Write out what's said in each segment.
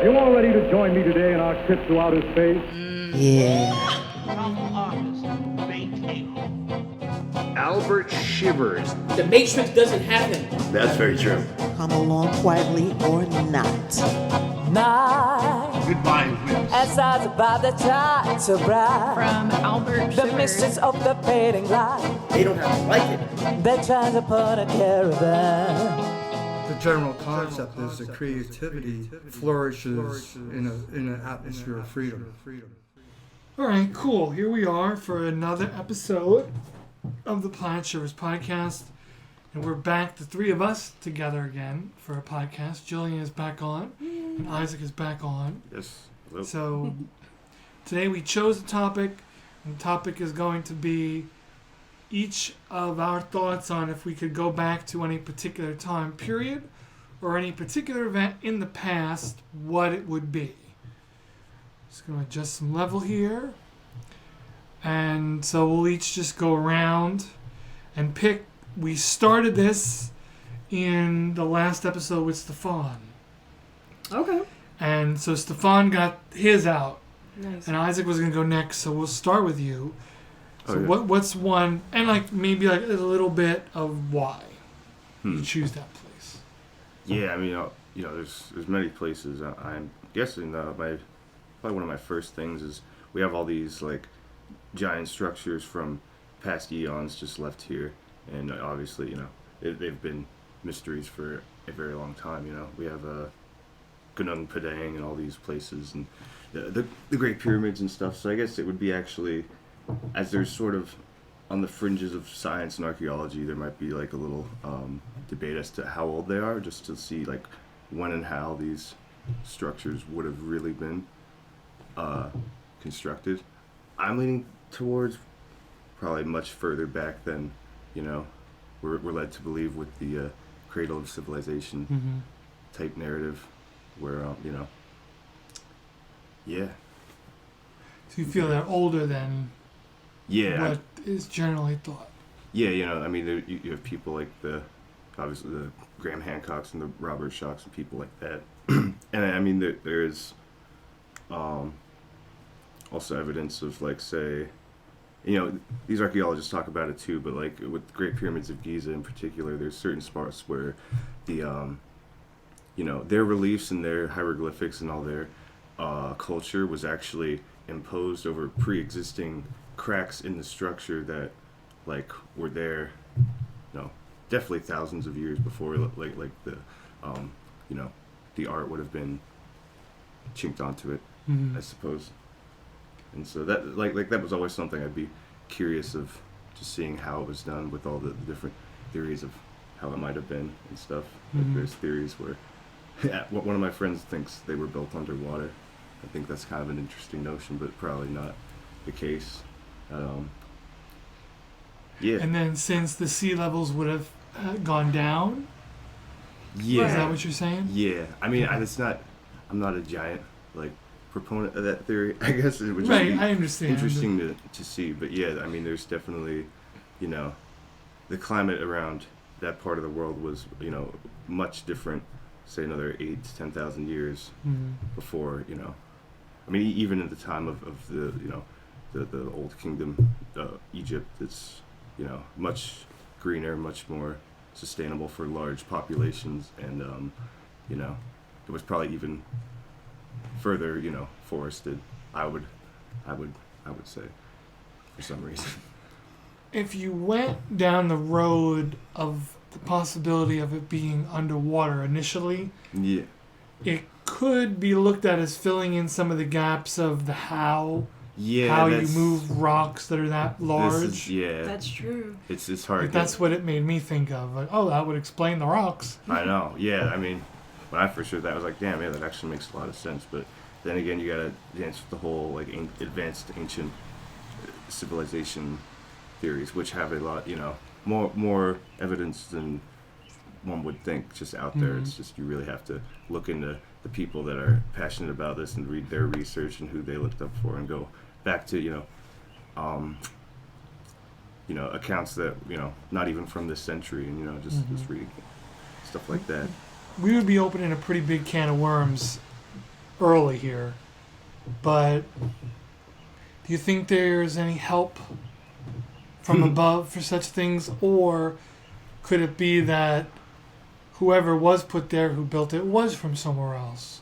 You all ready to join me today in our trip to outer space? Yeah. Albert Shivers. The Matrix doesn't happen. That's very true. Come along quietly or not. Night, Goodbye, Willis. as I about the time to bright. From Albert The Shivers. mysteries of the fading light. They don't have to like it. They're trying to put a caravan. The general concept is that creativity flourishes in an atmosphere of freedom. All right, cool. Here we are for another episode of the Planet Shivers podcast. And we're back, the three of us, together again for a podcast. Gillian is back on, and Isaac is back on. Yes. Hello. So today we chose a topic, and the topic is going to be each of our thoughts on if we could go back to any particular time period or any particular event in the past, what it would be. Just going to adjust some level here. And so we'll each just go around and pick. We started this in the last episode with Stefan. Okay. And so Stefan got his out. Nice. And Isaac was going to go next, so we'll start with you. So Oh, yeah. what's one, and like maybe like a little bit of why you choose that place. Yeah, I mean, there's many places. I'm guessing probably one of my first things is we have all these like giant structures from past eons just left here, and obviously, they've been mysteries for a very long time. We have Gunung Padang and all these places, and the Great Pyramids and stuff. So I guess it would be actually, as there's sort of on the fringes of science and archaeology, there might be like a little debate as to how old they are, just to see like when and how these structures would have really been constructed. I'm leaning towards probably much further back than, we're led to believe with the cradle of civilization type narrative, where yeah. So you feel they're older than Yeah. what is generally thought. Yeah, I mean, you have people like obviously the Graham Hancocks and the Robert Shocks and people like that. And I mean, there is also evidence of, like, say, these archaeologists talk about it too, but like with the Great Pyramids of Giza in particular, there's certain spots where the, their reliefs and their hieroglyphics and all their culture was actually imposed over pre-existing cracks in the structure that like were there definitely thousands of years before like the the art would have been chinked onto it, I suppose. And so that like that was always something I'd be curious of, just seeing how it was done with all the different theories of how it might have been and stuff. Like there's theories where one of my friends thinks they were built underwater. I think that's kind of an interesting notion, but probably not the case. Yeah. And then since the sea levels would have gone down, Yeah. is that what you're saying? Yeah. I mean, I'm not a giant like proponent of that theory. I guess it would just Right, be I understand. interesting to see. But yeah, I mean, there's definitely, the climate around that part of the world was, much different, say another 8,000 to 10,000 years before, I mean, even at the time of the, the old kingdom, Egypt, it's, much greener, much more sustainable for large populations, and, it was probably even further, forested, I would say, for some reason. If you went down the road of the possibility of it being underwater initially, Yeah. it could be looked at as filling in some of the gaps of the how Yeah. you move rocks that are that large. That's true. It's hard. Like, that's what it made me think of. Like, oh, that would explain the rocks. I know. Yeah. I mean, when I first heard that, I was like, damn, yeah, that actually makes a lot of sense. But then again, you gotta dance with the whole like advanced ancient civilization theories, which have a lot, more evidence than one would think just out there. It's just, you really have to look into the people that are passionate about this and read their research and who they looked up for, and go back to accounts that not even from this century, and just reading stuff like that. We would be opening a pretty big can of worms early here, but do you think there's any help from above for such things, or could it be that whoever was put there who built it was from somewhere else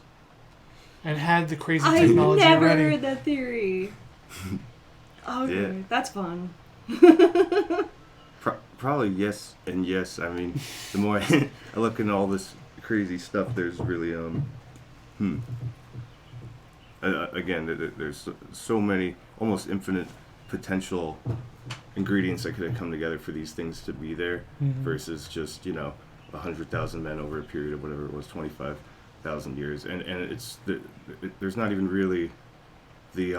and had the crazy I technology never already? heard that theory. Okay, Yeah. that's fun. Probably yes and yes. I mean, the more I look into all this crazy stuff, there's really again, there's so many, almost infinite potential ingredients that could have come together for these things to be there, versus just 100,000 men over a period of whatever it was, 25,000 years, and it's there's not even really the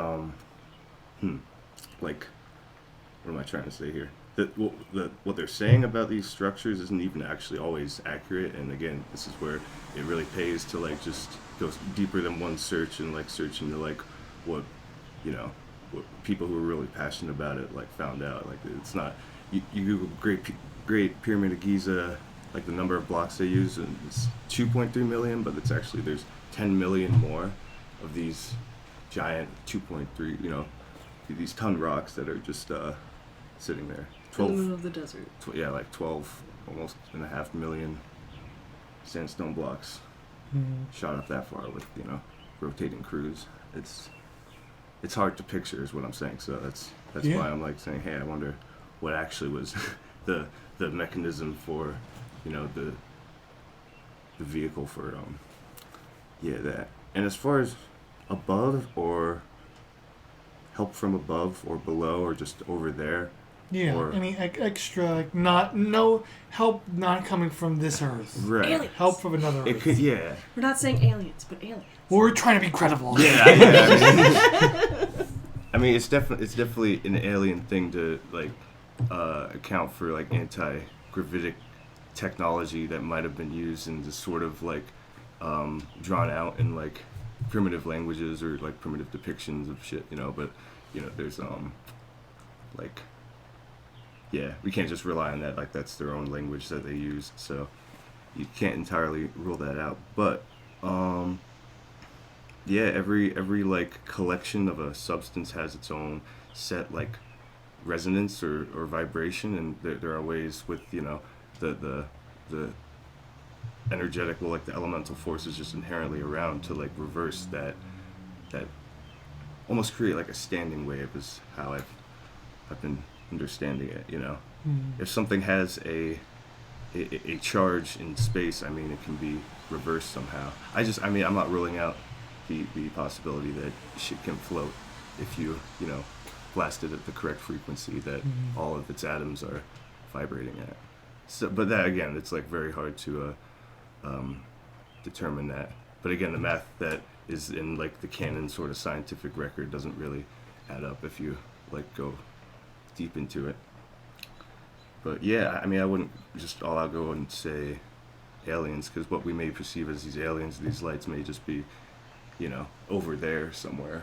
like, what am I trying to say here? What they're saying about these structures isn't even actually always accurate. And again, this is where it really pays to like just go deeper than one search and like search into like what what people who are really passionate about it like found out. Like, it's not, you Google Great Pyramid of Giza, like the number of blocks they use, and it's 2.3 million, but it's actually, there's 10 million more of these giant 2.3 these ton rocks that are just sitting there. In the middle of the desert. Like 12, almost and a half million sandstone blocks shot up that far with rotating crews. It's hard to picture, is what I'm saying. So that's why I'm like saying, hey, I wonder what actually was the mechanism for the vehicle for that. And as far as above or help from above or below or just over there. Yeah, or, any extra, like, no help not coming from this Earth. Right. Aliens. Help from another Earth. It could, yeah. We're not saying aliens, but aliens. Well, we're trying to be credible. Yeah. I mean, it's definitely an alien thing to like account for like anti-gravitic technology that might have been used and just sort of like drawn out in like primitive languages or like primitive depictions of shit, but there's like, yeah, we can't just rely on that, like that's their own language that they use, so you can't entirely rule that out. But yeah, every like collection of a substance has its own set like resonance or vibration, and there are ways with the energetical, like the elemental forces just inherently around to like reverse that almost create like a standing wave is how I've been understanding it. If something has a charge in space, I mean, it can be reversed somehow. I'm not ruling out the possibility that shit can float if you blast it at the correct frequency that all of its atoms are vibrating at. So, but that again, it's like very hard to determine that. But again, the math that is in like the canon sort of scientific record doesn't really add up if you like go deep into it. But yeah, I mean, I wouldn't just all out go and say aliens, because what we may perceive as these aliens, these lights may just be, over there somewhere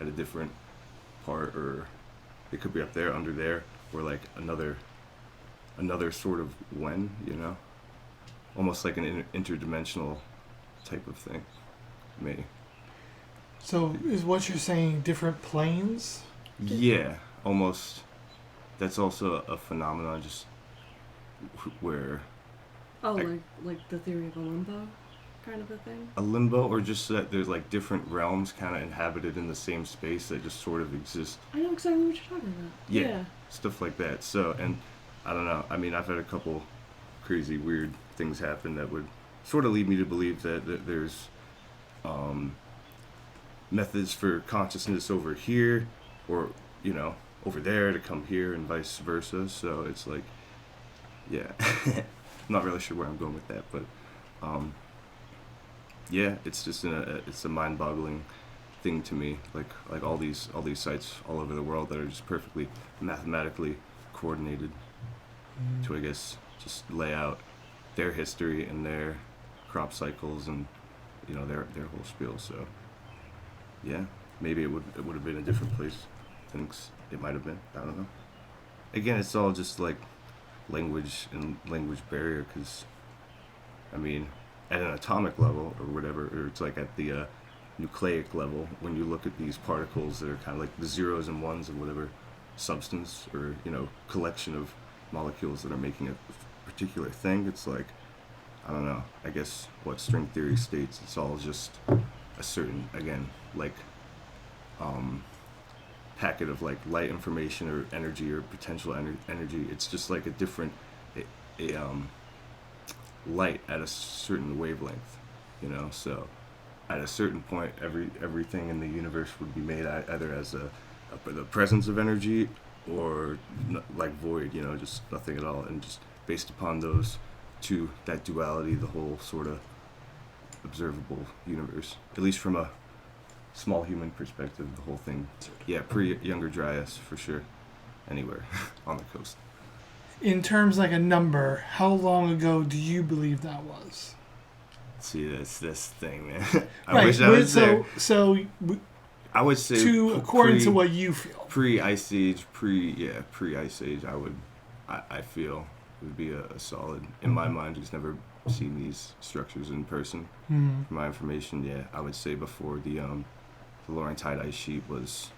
at a different part, or it could be up there, under there, or like another sort of when, almost like an interdimensional type of thing, maybe. So is what you're saying different planes? Yeah, almost. That's also a phenomenon just where... Oh, like the theory of a limbo kind of a thing? A limbo, or just that there's like different realms kind of inhabited in the same space that just sort of exist. I know exactly what you're talking about. Yeah, stuff like that. So, and I don't know, I mean, I've had a couple crazy, weird things happen that would sort of lead me to believe that there's methods for consciousness over here, or, over there to come here, and vice versa. So it's like, yeah, I'm not really sure where I'm going with that, but yeah, it's just it's a mind-boggling thing to me. Like all these sites all over the world that are just perfectly mathematically coordinated to, I guess, just lay out their history and their crop cycles and their whole spiel. So yeah, maybe it would have been a different place than it might have been. I don't know. Again, it's all just like language and language barrier, because I mean, at an atomic level or whatever, or it's like at the nucleic level, when you look at these particles that are kind of like the zeros and ones of whatever substance or, collection of molecules that are making a particular thing, it's like, I don't know, I guess what string theory states, it's all just a certain, again, like, packet of like light information or energy or potential energy. It's just like a different light at a certain wavelength, so at a certain point everything in the universe would be made either as the presence of energy or like void, just nothing at all, and just based upon those two, that duality, the whole sort of observable universe, at least from a small human perspective, the whole thing, pre-Younger Dryas for sure, anywhere on the coast. In terms like a number, how long ago do you believe that was? See, that's this thing, man. I wish I was there. So I would say according to what you feel. Pre-Ice Age, pre-Ice Age, I feel it would be a solid, in my mind, who's never seen these structures in person. Mm-hmm. For my information, I would say before the Laurentide ice sheet was,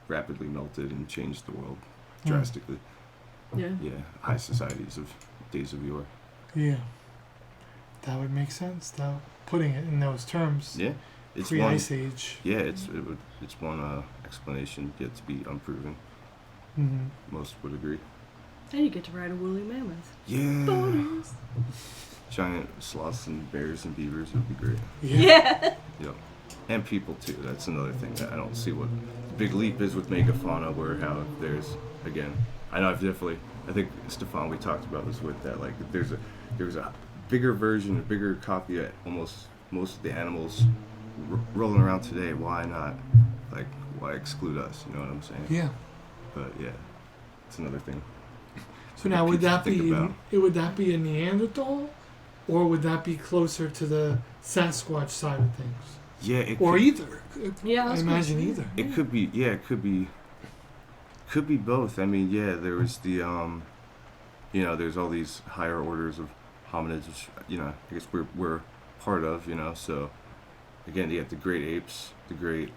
rapidly melted and changed the world drastically. Yeah. Yeah, high societies of days of yore. Yeah. That would make sense, though, putting it in those terms. Yeah. It's pre-Ice Age. Yeah, it's one explanation yet to be unproven. Mm-hmm. Most would agree. And you get to ride a woolly mammoth. Yeah. Bonus. Giant sloths and bears and beavers would be great. Yeah. Yep. And people too. That's another thing that I don't see what the big leap is with megafauna, where how there's, again, I think Stefan, we talked about this with that, like there's a bigger version, a bigger copy of almost most of the animals rolling around today. Why not? Like, why exclude us? You know what I'm saying? Yeah. But yeah, it's another thing. So now would that be a Neanderthal, or would that be closer to the Sasquatch side of things? Yeah, either. Yeah, I imagine either. It could be. Yeah, it could be. Could be both. I mean, yeah, there was the there's all these higher orders of hominids, which I guess we're part of. So again, you have the great apes, the great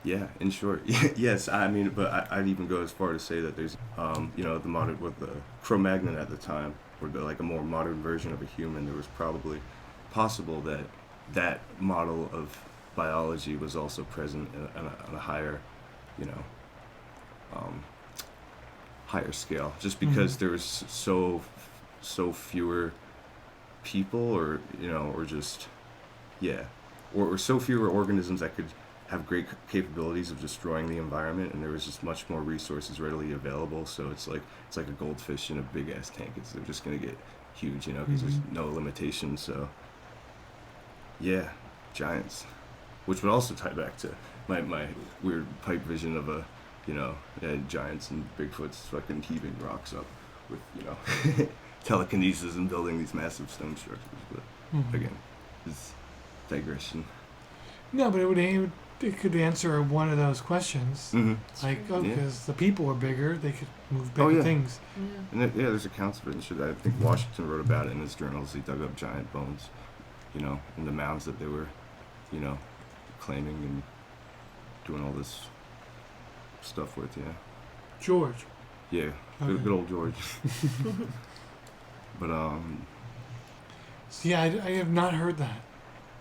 in short, yes. I mean, but I'd even go as far to say that there's the modern with the Cro-Magnon at the time, or like a more modern version of a human. There was probably possible that model of biology was also present on a higher, higher scale, just because there was so fewer people, or just or so fewer organisms that could have great capabilities of destroying the environment, and there was just much more resources readily available. So it's like a goldfish in a big ass tank. They're just gonna get huge, because there's no limitations. So yeah, giants, which would also tie back to my weird pipe vision of giants and Bigfoot's fucking heaving rocks up with telekinesis and building these massive stone structures. But again, it's digression. No, but it could answer one of those questions. Mm-hmm. Like, because the people were bigger, they could move bigger things. Yeah. And there's accounts of it and shit. I think Washington wrote about it in his journals. He dug up giant bones, in the mounds that they were, claiming and doing all this stuff with. Yeah. George. Yeah, Okay. good old George. But See, I have not heard that.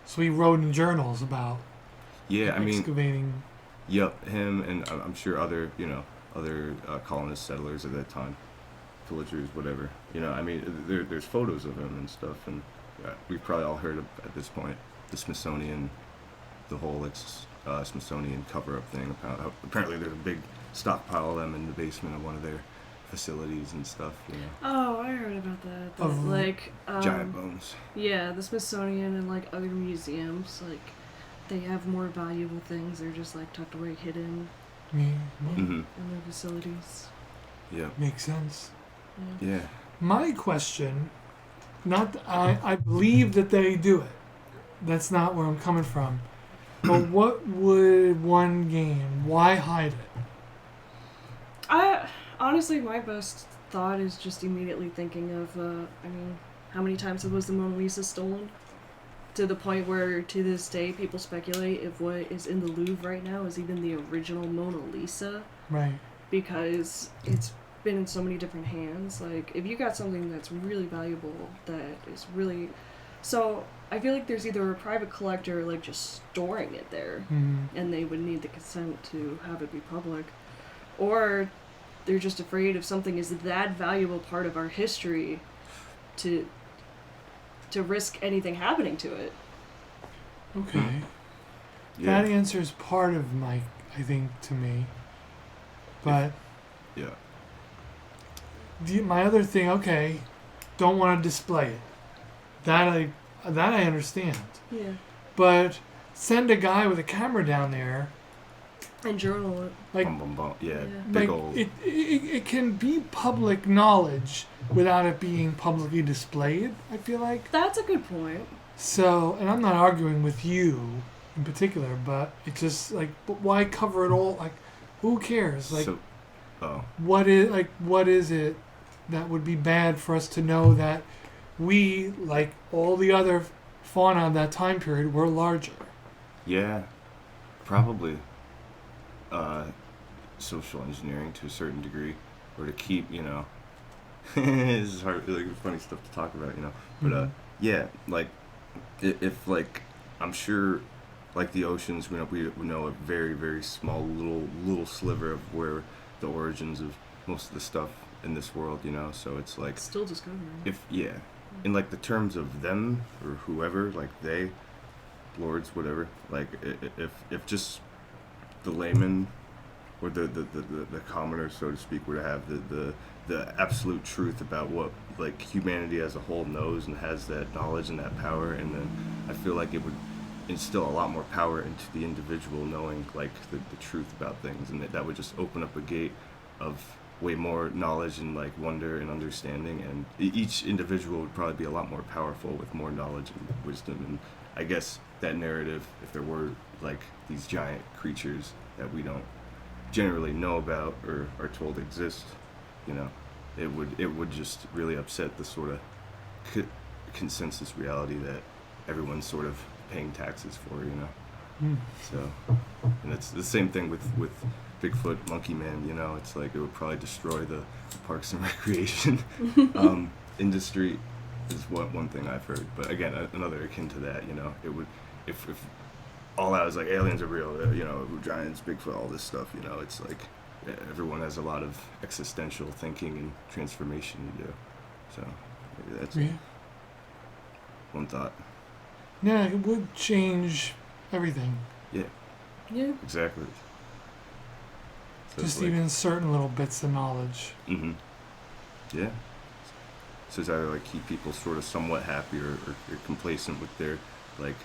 So he wrote in journals about excavating. Yep, him and I'm sure other colonist settlers at that time, villagers, whatever. There's photos of him and stuff, and we've probably all heard of, at this point, the Smithsonian, the whole Smithsonian cover-up thing. Apparently there's a big stockpile of them in the basement of one of their facilities and stuff. Oh, I heard about that. Giant bones. Yeah, the Smithsonian and other museums, they have more valuable things. They're just tucked away, hidden in their facilities. Yeah. Makes sense. Yeah. My question, I believe that they do it. That's not where I'm coming from. But what would one gain? Why hide it? Honestly, my best thought is just immediately thinking of, how many times was the Mona Lisa stolen? to the point where, to this day, people speculate if what is in the Louvre right now is even the original Mona Lisa. Right. Because it's been in so many different hands. Like, if you got something that's really valuable, that is really... So, I feel like there's either a private collector, like, just storing it there, and they would need the consent to have it be public, or they're just afraid if something is that valuable part of our history to risk anything happening to it. Okay. Yeah. That answers part of my, I think, to me. But Yeah. my other thing, okay, don't want to display it. That I understand. Yeah. But send a guy with a camera down there. And journal it. Like, Bum, bum, bum. Yeah, Yeah. big like old. it can be public knowledge without it being publicly displayed, I feel like. That's a good point. So, and I'm not arguing with you in particular, but it's just like, but why cover it all? Like, who cares? Like, what is it that would be bad for us to know that we, like all the other fauna of that time period, were larger? Yeah, probably. Social engineering to a certain degree, or to keep, this is hard, like funny stuff to talk about, But yeah, like if like I'm sure, like the oceans, we know a very very small little sliver of where the origins of most of the stuff in this world, So it's like Still discovering. in like the terms of them or whoever, like they, lords, whatever, like if just the layman or the commoner, so to speak, were to have the absolute truth about what like humanity as a whole knows and has that knowledge and that power, and then I feel like it would instill a lot more power into the individual knowing like the truth about things, and that would just open up a gate of way more knowledge and like wonder and understanding, and each individual would probably be a lot more powerful with more knowledge and wisdom. And I guess that narrative, if there were like these giant creatures that we don't generally know about or are told exist, it would just really upset the sort of consensus reality that everyone's sort of paying taxes for, So, and it's the same thing with Bigfoot, Monkey Man, it's like it would probably destroy the Parks and Recreation industry is one thing I've heard. But again, another akin to that, it would, if all out is like aliens are real, giants, Bigfoot, all this stuff, it's like everyone has a lot of existential thinking and transformation to do. So maybe that's one thought. Yeah, it would change everything. Yeah. Yeah. Exactly. So Just it's like, even certain little bits of knowledge. Yeah. So it's either like keep people sort of somewhat happy or complacent with their like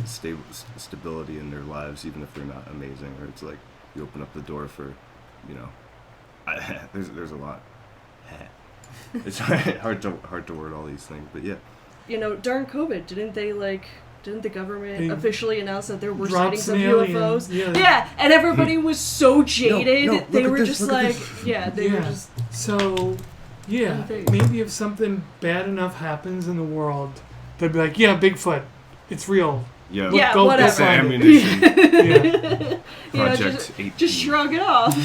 stability in their lives, even if they're not amazing, or it's like you open up the door for, there's a lot. It's hard to word all these things, but yeah. During COVID, didn't the government They officially announce that there were dropped sightings of some alien, UFOs? yeah. Yeah, and everybody was so jaded. No, they look were at just this, look at like, this. they were just. So, yeah, Anything. maybe if something bad enough happens in the world, they'd be like, yeah, Bigfoot, it's real. Yeah. Yeah, go whatever. It's the find it. ammunition. Yeah. Project 18. just shrug it off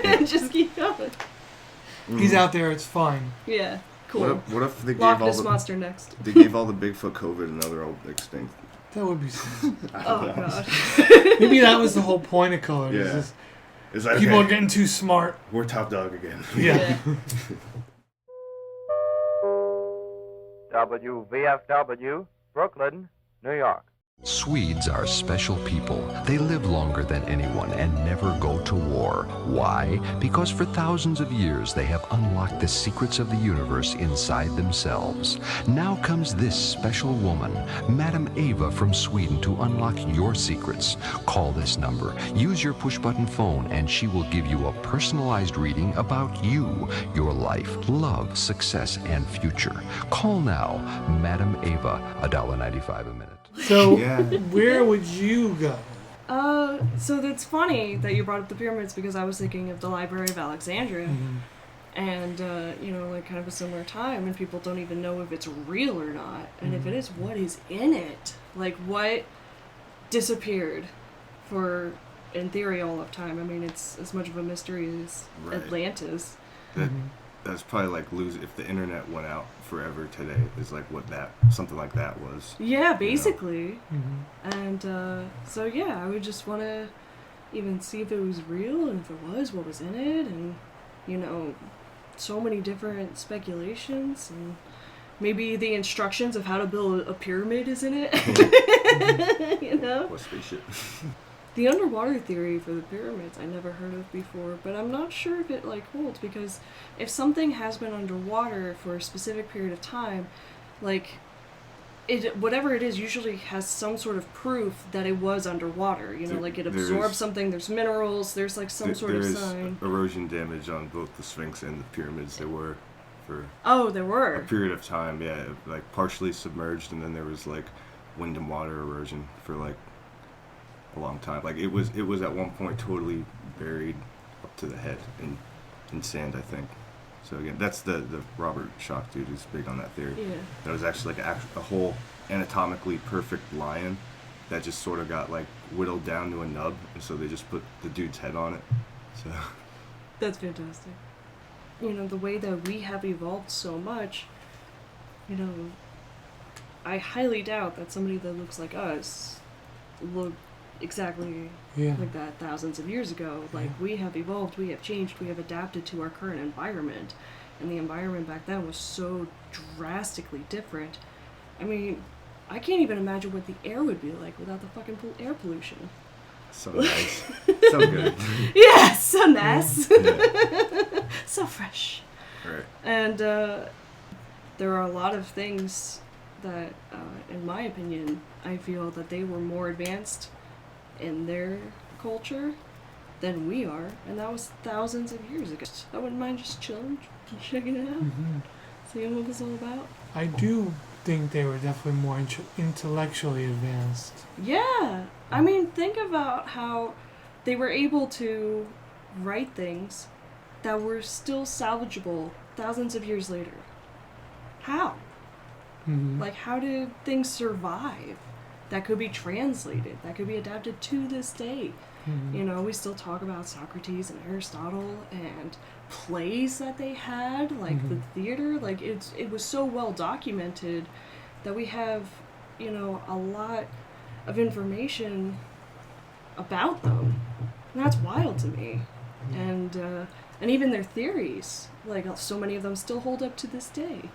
and just keep going. He's out there, it's fine. Yeah, cool. What if they gave Loch all Ness the Monster next. they gave all the Bigfoot COVID and now they're all extinct? That would be something. Oh god. Maybe that was the whole point of COVID. Yeah. Is just It's like, people okay, are getting too smart. we're top dog again. Yeah. WVFW, Brooklyn, New York. Swedes are special people. They live longer than anyone and never go to war. Why? Because for thousands of years they have unlocked the secrets of the universe inside themselves. Now comes this special woman, Madam Eva from Sweden, to unlock your secrets. Call this number, use your push-button phone, and she will give you a personalized reading about you, your life, love, success, and future. Call now, Madam Eva, $1.95 a minute. So, Yeah. where would you go? So that's funny that you brought up the pyramids because I was thinking of the Library of Alexandria. And, like kind of a similar time, and people don't even know if it's real or not. And if it is, what is in it? Like, what disappeared for, in theory, all of time? I mean, it's as much of a mystery as Atlantis. That's probably like if the internet went out forever today, is like what something like that was. Yeah, basically. And, so yeah, I would just want to even see if it was real, and if it was, what was in it, and, so many different speculations, and maybe the instructions of how to build a pyramid is in it. What spaceship? The underwater theory for the pyramids I never heard of before, but I'm not sure if it holds, because if something has been underwater for a specific period of time, whatever it is usually has some sort of proof that it was underwater. It absorbs something. There's minerals. There's some sort of sign. There is erosion damage on both the Sphinx and the pyramids. There were for there were a period of time. Yeah, partially submerged, and then there was wind and water erosion for a long time. It was at one point totally buried up to the head in sand, I think. So again, that's the Robert Schoch dude who's big on that theory. Yeah. That was actually a whole anatomically perfect lion that just sort of got whittled down to a nub, and so they just put the dude's head on it. So that's fantastic. The way that we have evolved so much, I highly doubt that somebody that looks like us looked exactly like that thousands of years ago. We have evolved, we have changed, we have adapted to our current environment, and the environment back then was so drastically different. I mean, I can't even imagine what the air would be like without the fucking air pollution. So nice. So good. Yeah, so nice. Yeah. So fresh. Right. And there are a lot of things that, in my opinion, I feel that they were more advanced in their culture than we are, and that was thousands of years ago. I wouldn't mind just chilling, checking it out, seeing what it's all about. I do think they were definitely more intellectually advanced. Yeah, I mean, think about how they were able to write things that were still salvageable thousands of years later. How? How did things survive? That could be translated, that could be adapted to this day. We still talk about Socrates and Aristotle and plays that they had, the theater. It was so well documented that we have, a lot of information about them. And that's wild to me. And even their theories, so many of them still hold up to this day.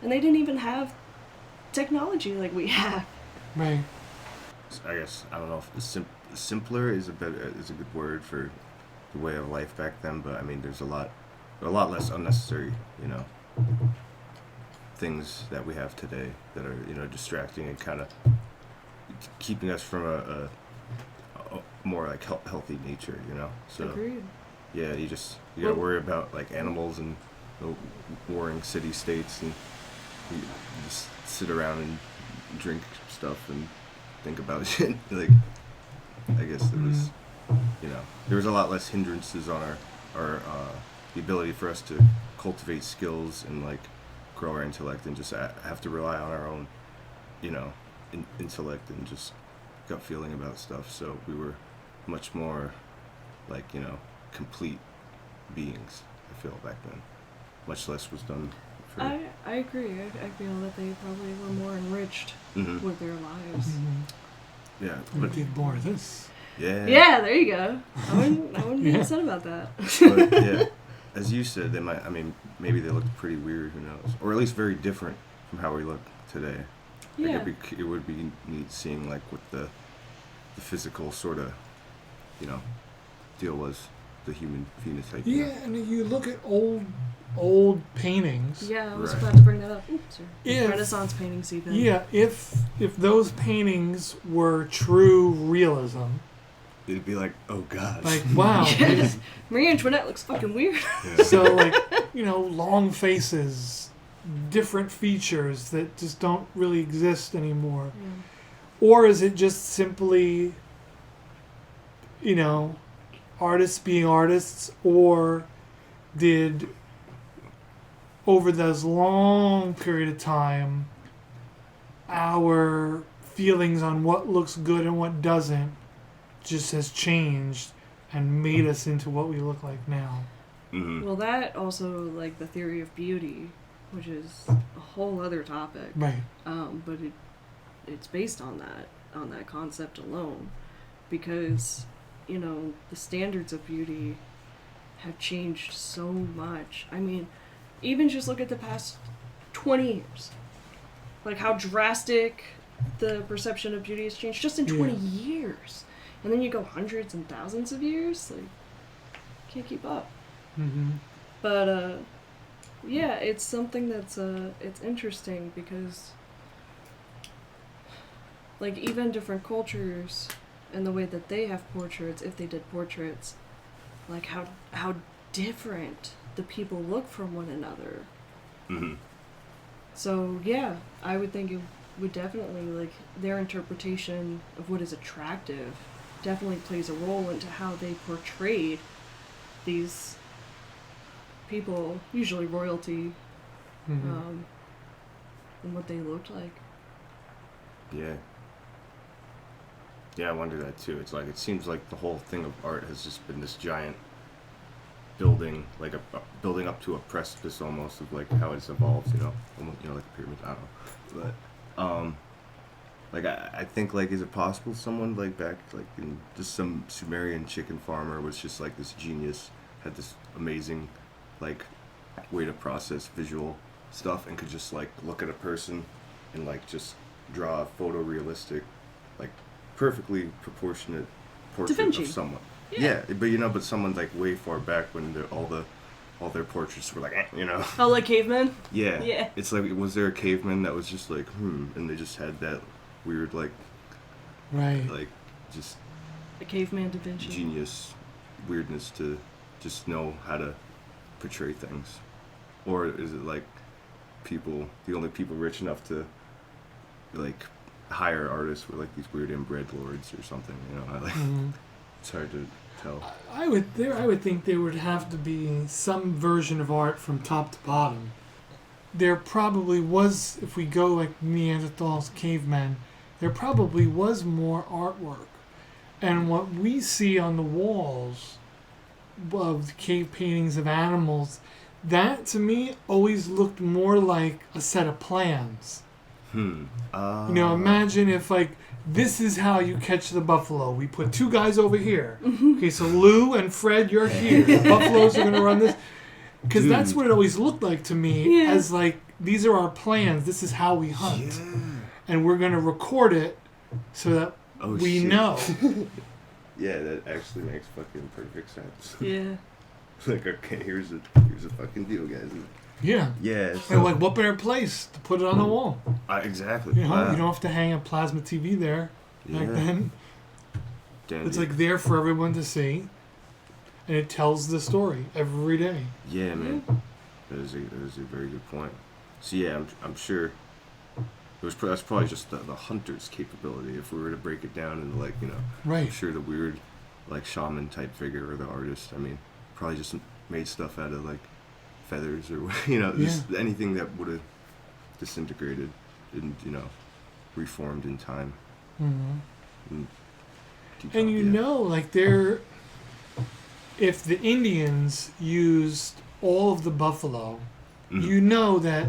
And they didn't even have technology like we have. Right. I guess, I don't know if simpler is a good word for the way of life back then, but I mean, there's a lot less unnecessary, things that we have today that are, distracting and kind of keeping us from a more healthy nature, So, agreed. Yeah, you gotta worry about animals and warring city states, and you just sit around and drink stuff and think about shit. I guess there was, there was a lot less hindrances on our the ability for us to cultivate skills and grow our intellect, and just have to rely on our own, intellect and just gut feeling about stuff. So we were much more complete beings, I feel, back then. Much less was done. I agree. I feel that they probably were more enriched with their lives. Yeah, but did more of this. Yeah. Yeah, there you go. I wouldn't be upset about that. But yeah, as you said, they might. I mean, maybe they looked pretty weird. Who knows? Or at least very different from how we look today. Yeah. It would be neat seeing what the physical sort of, deal was, the human phenotype. Yeah, and if you look at old paintings. Yeah, I was about to bring that up. Oops, sorry. Renaissance paintings even. Yeah, if those paintings were true realism, it'd be oh god. Wow. Yeah. Marie Antoinette looks fucking weird. Yeah. So long faces, different features that just don't really exist anymore. Yeah. Or is it just simply artists being artists, or did over this long period of time, our feelings on what looks good and what doesn't just has changed and made us into what we look like now. Mm-hmm. Well, that also, like, the theory of beauty, which is a whole other topic. Right. But it's based on that concept alone, because, you know, the standards of beauty have changed so much. I mean, even just look at the past 20 years. Like, how drastic the perception of beauty has changed just in 20 years. And then you go hundreds and thousands of years, like, can't keep up. Mm-hmm. But, yeah, it's something that's, it's interesting because, like, even different cultures and the way that they have portraits, if they did portraits, like, how different the people look from one another. Mm-hmm. So, yeah, I would think it would definitely, like, their interpretation of what is attractive definitely plays a role into how they portrayed these people, usually royalty, and what they looked like. Yeah. Yeah, I wonder that too. It's like, it seems like the whole thing of art has just been this giant building, like a building up to a precipice almost of like how it's evolved, you know, almost, you know, like the pyramids. I don't know, but like I think, like, is it possible someone like back like in just some Sumerian chicken farmer was just like this genius, had this amazing like way to process visual stuff and could just like look at a person and like just draw a photorealistic, like perfectly proportionate portrait of someone. Yeah, but you know, but someone like way far back when all their portraits were like, you know. Oh, like Caveman? Yeah. Yeah. It's like, was there a caveman that was just like, and they just had that weird like, right, like just a caveman Da Vinci genius weirdness to just know how to portray things, or is it like the only people rich enough to like hire artists were like these weird inbred lords or something, you know? Like, it's hard to tell. I would think there would have to be some version of art from top to bottom. There probably was, if we go like Neanderthals, cavemen, there probably was more artwork. And what we see on the walls of the cave paintings of animals, that to me always looked more like a set of plans. You know, imagine if like, this is how you catch the buffalo. We put two guys over here. Okay, so Lou and Fred, you're here. The buffaloes are going to run this. Because that's what it always looked like to me, as like, these are our plans. This is how we hunt. Yeah. And we're going to record it so that we know. Yeah, that actually makes fucking perfect sense. Yeah. Like, okay, here's a fucking deal, guys. Yeah. Yeah. So, and like, what better place to put it on the wall? Exactly. You know, you don't have to hang a plasma TV there back then. Dandy. It's like there for everyone to see, and it tells the story every day. Yeah, man. That is a very good point. So yeah, I'm sure that's probably just the hunter's capability. If we were to break it down into like, you know, right. I'm sure the weird like shaman type figure or the artist, I mean, probably just made stuff out of like feathers or, you know, just anything that would have disintegrated and, you know, reformed in time. And you know, like if the Indians used all of the buffalo, you know that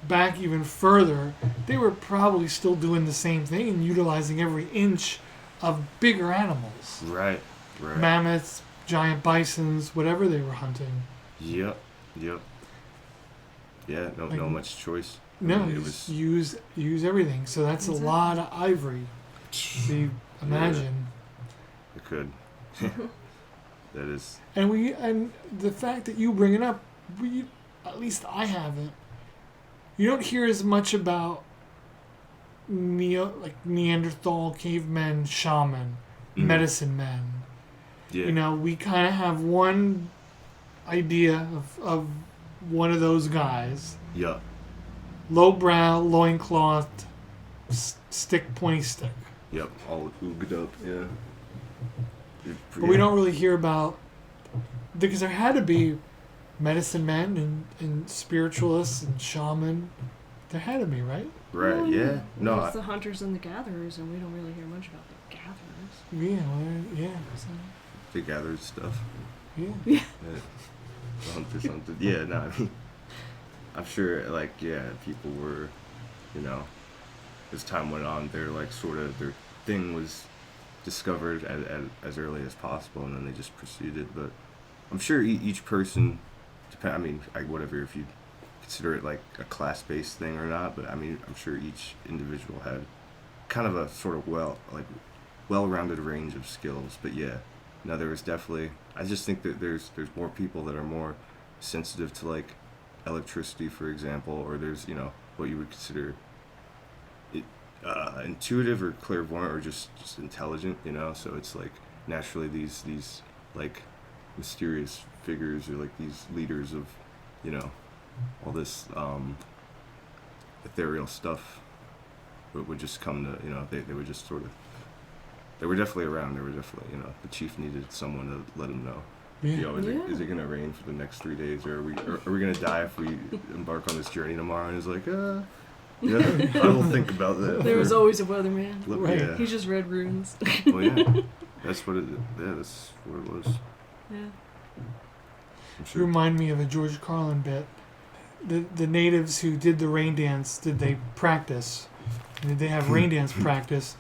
back even further, they were probably still doing the same thing and utilizing every inch of bigger animals. Right. Mammoths, giant bisons, whatever they were hunting. Yep. Yeah, no much choice. No, it was use everything. So that's a lot of ivory. So you imagine. It could. That is. And the fact that you bring it up, at least I haven't. You don't hear as much about Neanderthal, cavemen, shaman, medicine men. Yeah. You know, we kind of have one idea of one of those guys. Yeah. Low brow, loincloth, pointy stick. Yep, all ooged up, yeah. But we don't really hear about, because there had to be medicine men and spiritualists and shaman. They're ahead of me, right? Right, yeah. No, It's the hunters and the gatherers, and we don't really hear much about the gatherers. Yeah, yeah. So. they gathered stuff. Yeah. Yeah. Something. Yeah, no, I mean, I'm sure, like, yeah, people were, you know, as time went on, their, like, sort of, their thing was discovered as early as possible, and then they just proceeded. But I'm sure each person, I mean, whatever, if you consider it like a class-based thing or not, but I mean, I'm sure each individual had kind of a sort of well-rounded range of skills. But yeah, no, there was definitely, I just think that there's more people that are more sensitive to, like, electricity, for example, or there's, you know, what you would consider intuitive or clairvoyant or just intelligent, you know. So it's like naturally these like mysterious figures or like these leaders of, you know, all this ethereal stuff would just come to, you know, they would just sort of, they were definitely around. They were definitely, you know, the chief needed someone to let him know. Yeah. You know, is it gonna rain for the next 3 days, or are we gonna die if we embark on this journey tomorrow? And he's like, yeah, I will think about that. There was always a weatherman. Right. Yeah. He just read runes. Well, yeah, that's what it. Yeah, that's what it was. Yeah. I'm You sure. remind me of a George Carlin bit. The natives who did the rain dance, did they practice? Did they have rain dance practice?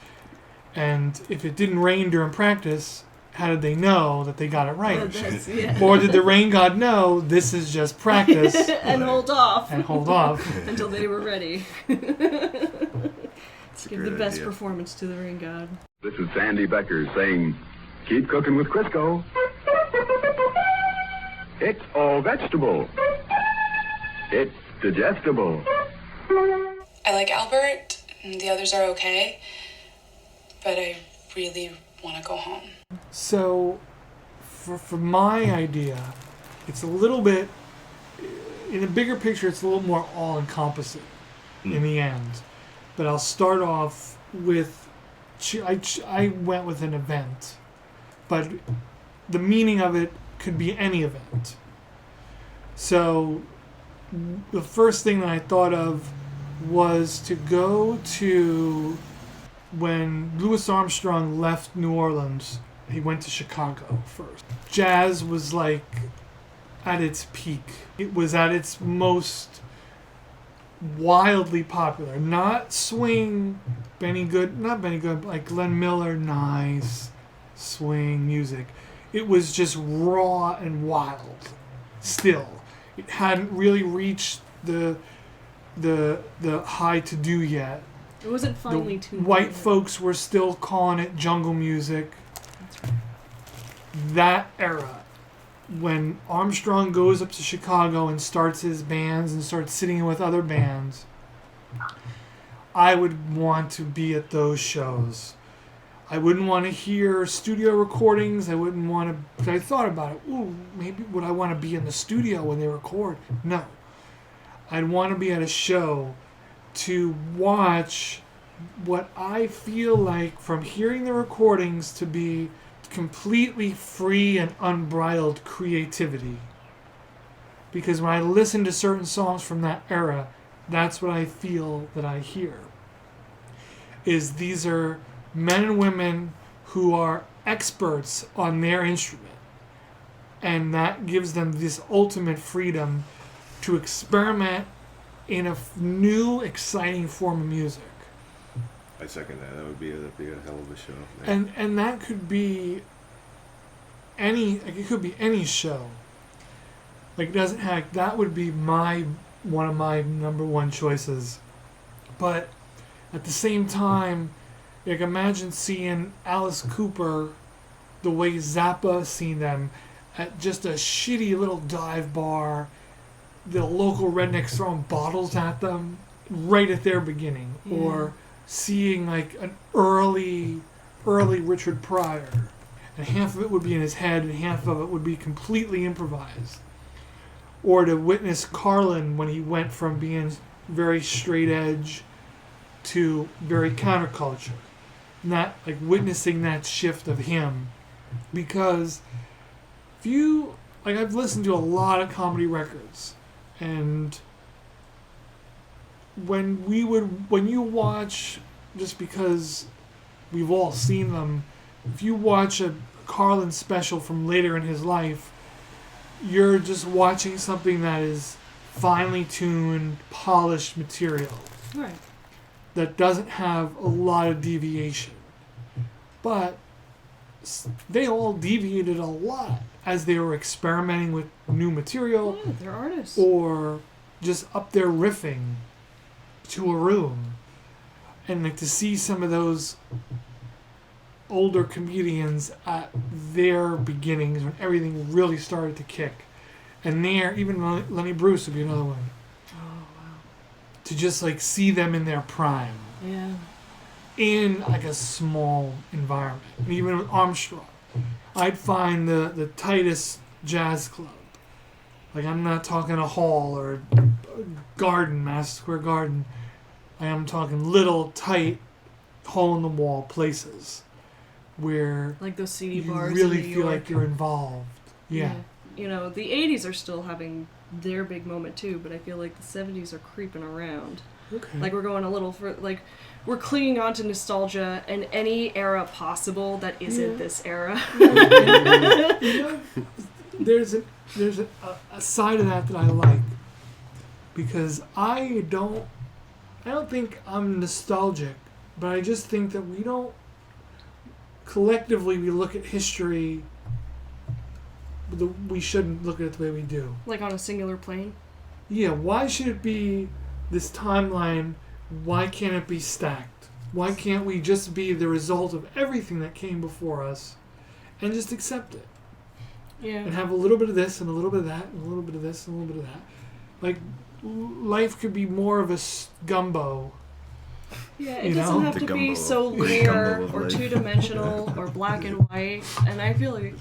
And if it didn't rain during practice, how did they know that they got it right? Yeah. Or did the rain god know this is just practice and hold off. and hold off? Until they were ready. It's a Give great the best idea. performance to the rain god. This is Sandy Becker saying, keep cooking with Crisco. It's all vegetable. It's digestible. I like Albert, and the others are okay, but I really want to go home. So, for my idea, it's a little bit, in a bigger picture, it's a little more all-encompassing in the end. But I'll start off with, I went with an event, but the meaning of it could be any event. So, the first thing that I thought of was to go to when Louis Armstrong left New Orleans. He went to Chicago first. Jazz was like at its peak. It was at its most wildly popular. Not swing, not Benny Good, like Glenn Miller, nice swing music. It was just raw and wild. Still, it hadn't really reached the high to do yet. It wasn't finally The tuned. white folks were still calling it jungle music. That's right. That era, when Armstrong goes up to Chicago and starts his bands and starts sitting with other bands, I would want to be at those shows. I wouldn't want to hear studio recordings. I wouldn't want to. But I thought about it. Ooh, maybe would I want to be in the studio when they record? No. I'd want to be at a show to watch what I feel like from hearing the recordings to be completely free and unbridled creativity. Because when I listen to certain songs from that era, that's what I feel that I hear. Is these are men and women who are experts on their instrument. And that gives them this ultimate freedom to experiment in a new, exciting form of music. I second that. That'd be a hell of a show. And that could be it could be any show. Like, it doesn't have, that would be one of my number one choices. But at the same time, like, imagine seeing Alice Cooper the way Zappa seen them at just a shitty little dive bar, the local rednecks throwing bottles at them right at their beginning. Yeah. Or seeing like an early Richard Pryor. And half of it would be in his head and half of it would be completely improvised. Or to witness Carlin when he went from being very straight edge to very counterculture. Not like witnessing that shift of him. Because if you like I've listened to a lot of comedy records, and when you watch, just because we've all seen them, if you watch a Carlin special from later in his life, you're just watching something that is finely tuned, polished material. Right. That doesn't have a lot of deviation. But they all deviated a lot as they were experimenting with new material. Yeah, they're artists. Or just up there riffing to a room. And like to see some of those older comedians at their beginnings when everything really started to kick. And even Lenny Bruce would be another one. Oh, wow. To just like see them in their prime. Yeah. In like a small environment. And even with Armstrong, I'd find the tightest jazz club. Like I'm not talking a hall or a garden, Madison Square Garden. I am talking little tight hole in the wall places where like those CD you bars really in New feel York. like you're involved. Yeah. You know, the 80s are still having their big moment too, but I feel like the 70s are creeping around. Okay. Like we're going a little for like we're clinging on to nostalgia and any era possible that isn't this era. You know, there's a side of that I like, because I don't think I'm nostalgic, but I just think that we look at history, we shouldn't look at it the way we do. Like on a singular plane? Yeah, why should it be this timeline? Why can't it be stacked? Why can't we just be the result of everything that came before us and just accept it? Yeah. And have a little bit of this and a little bit of that and a little bit of this and a little bit of that. Like, life could be more of a gumbo. Yeah, it doesn't have to be so linear or two-dimensional or black and white. And I feel like,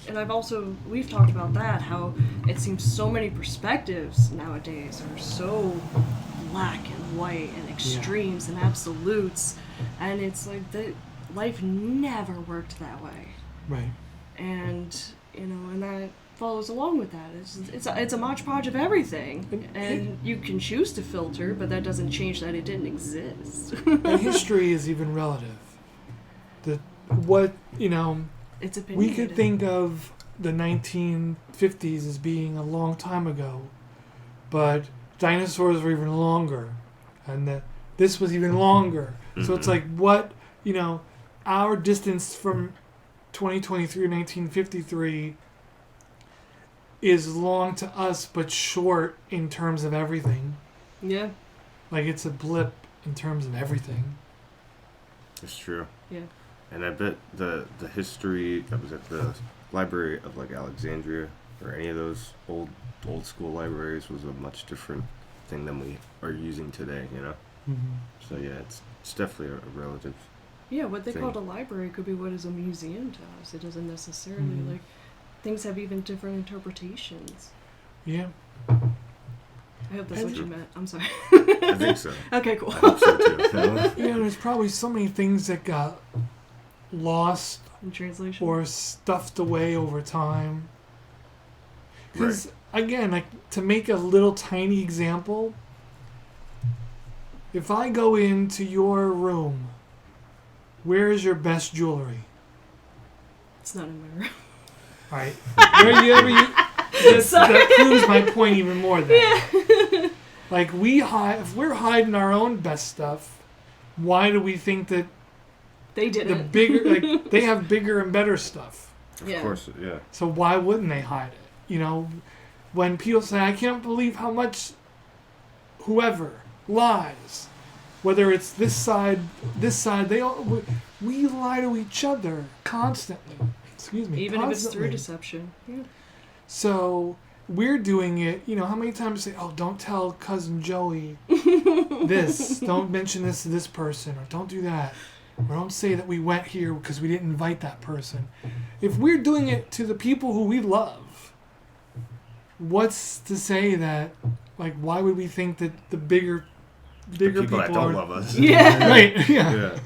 we've talked about that, how it seems so many perspectives nowadays are so black and white and extremes and absolutes. And it's like life never worked that way. Right. And, and that follows along with that. It's a modge-podge of everything, and you can choose to filter, but that doesn't change that it didn't exist. And history is even relative. It's opinionated. We could think of the 1950s as being a long time ago, but dinosaurs were even longer, and this was even longer. Mm-hmm. So it's like our distance from 2023 to 1953 is long to us, but short in terms of everything. Yeah. Like it's a blip in terms of everything. It's true. Yeah. And I bet the history that was at the Library of Alexandria or any of those old school libraries was a much different thing than we are using today, Mm-hmm. So yeah, it's definitely a relative. Yeah, what they thing. called a library could be what is a museum to us. It doesn't necessarily things have even different interpretations. Yeah. I hope that's what you meant. I'm sorry. I think so. Okay, cool. I hope so too. Yeah, there's probably so many things that got lost in translation or stuffed away over time. Because again, like to make a little tiny example, if I go into your room, where is your best jewelry? It's not in my room. All right. That proves my point even more then. Yeah. Like if we're hiding our own best stuff, why do we think that they did the bigger they have bigger and better stuff? Of course, yeah. So why wouldn't they hide it? When people say, I can't believe how much whoever lies, whether it's this side, we lie to each other constantly. Excuse me. Even constantly. if it's through deception. Yeah. So we're doing it, how many times say, oh, don't tell cousin Joey this, don't mention this to this person, or don't do that, or don't say that we went here because we didn't invite that person. If we're doing it to the people who we love, what's to say that, why would we think that the bigger people that don't love us. Yeah. Right, yeah. Yeah.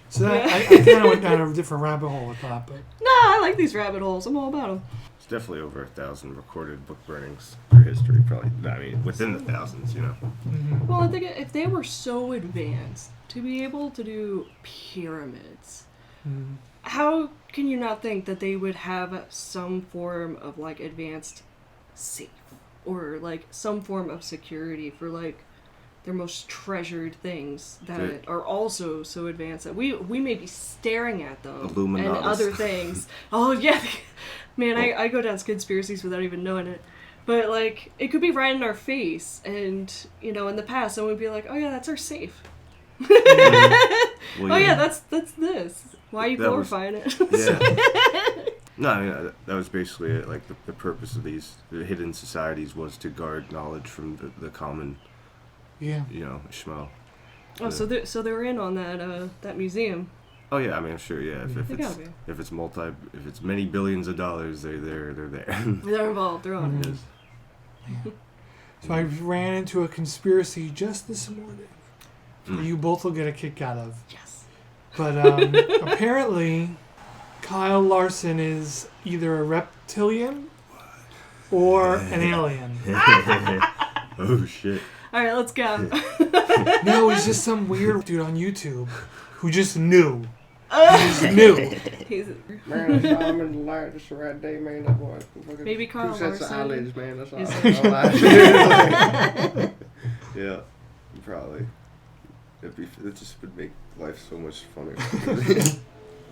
So I kind of went down a different rabbit hole with that, but... No, I like these rabbit holes. I'm all about them. It's definitely over 1,000 recorded book burnings through history. Probably, I mean, within the thousands, you know. Mm-hmm. Well, I think if they were so advanced to be able to do pyramids, how can you not think that they would have some form of like advanced safe or like some form of security for like their most treasured things that are also so advanced that we may be staring at them Illuminatus. and other things. Oh yeah, man, I go down conspiracies without even knowing it. But like it could be right in our face, and you know, in the past, someone would be like, "Oh yeah, that's our safe." Well, oh yeah, that's this. Why are you glorifying it? Yeah. No, I mean, that was basically it. Like the purpose of these hidden societies was to guard knowledge from the common. Yeah. You know, Schmo. Oh, so they're in on that museum. Oh yeah, I mean, I'm sure. Yeah, if it's many billions of dollars, they're there. They're involved. They're on it. Yeah. So I ran into a conspiracy just this morning. You both will get a kick out of. Yes. But apparently, Kyle Larson is either a reptilian or an alien. Oh shit. All right, let's go. No, he's just some weird dude on YouTube who just knew. He just knew. Man, I saw him in the light just right there, man. That boy. Maybe Carl Two sets of Larson eyelids, man. That's all. Yeah, probably. It just would make life so much funnier.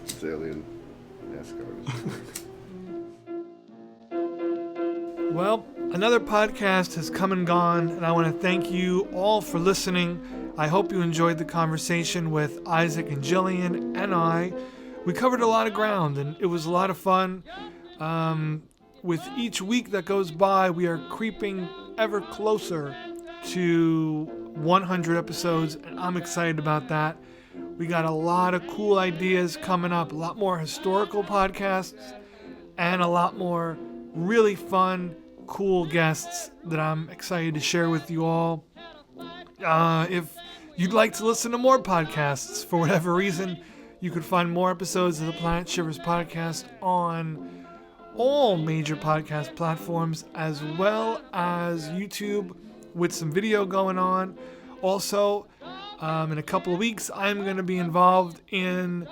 It's alien NASCAR. Well, another podcast has come and gone, and I want to thank you all for listening. I hope you enjoyed the conversation with Isaac and Gillian and I. We covered a lot of ground, and it was a lot of fun. With each week that goes by, we are creeping ever closer to 100 episodes, and I'm excited about that. We got a lot of cool ideas coming up, a lot more historical podcasts, and a lot more really fun, cool guests that I'm excited to share with you all. If you'd like to listen to more podcasts for whatever reason, you can find more episodes of the Planet Shivers podcast on all major podcast platforms, as well as YouTube with some video going on. Also, in a couple of weeks, I'm going to be involved in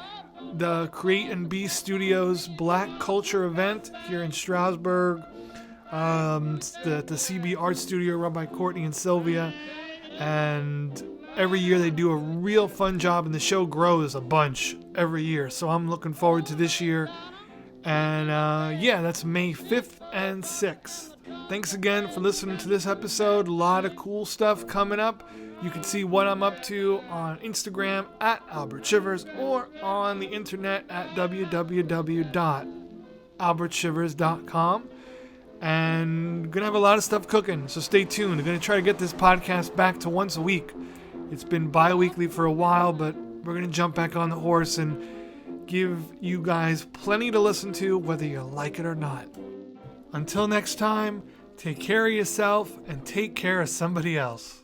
the Create and Be Studios Black Culture event here in Strasbourg. It's the CB Art Studio run by Courtney and Sylvia. And every year they do a real fun job, and the show grows a bunch every year. So I'm looking forward to this year. And yeah, that's May 5th and 6th. Thanks again for listening to this episode. A lot of cool stuff coming up. You can see what I'm up to on Instagram at Albert Shivers or on the internet at www.albertshivers.com. And gonna have a lot of stuff cooking, so stay tuned. I'm gonna try to get this podcast back to once a week. It's been bi-weekly for a while, but we're gonna jump back on the horse and give you guys plenty to listen to, whether you like it or not. Until next time, take care of yourself and take care of somebody else.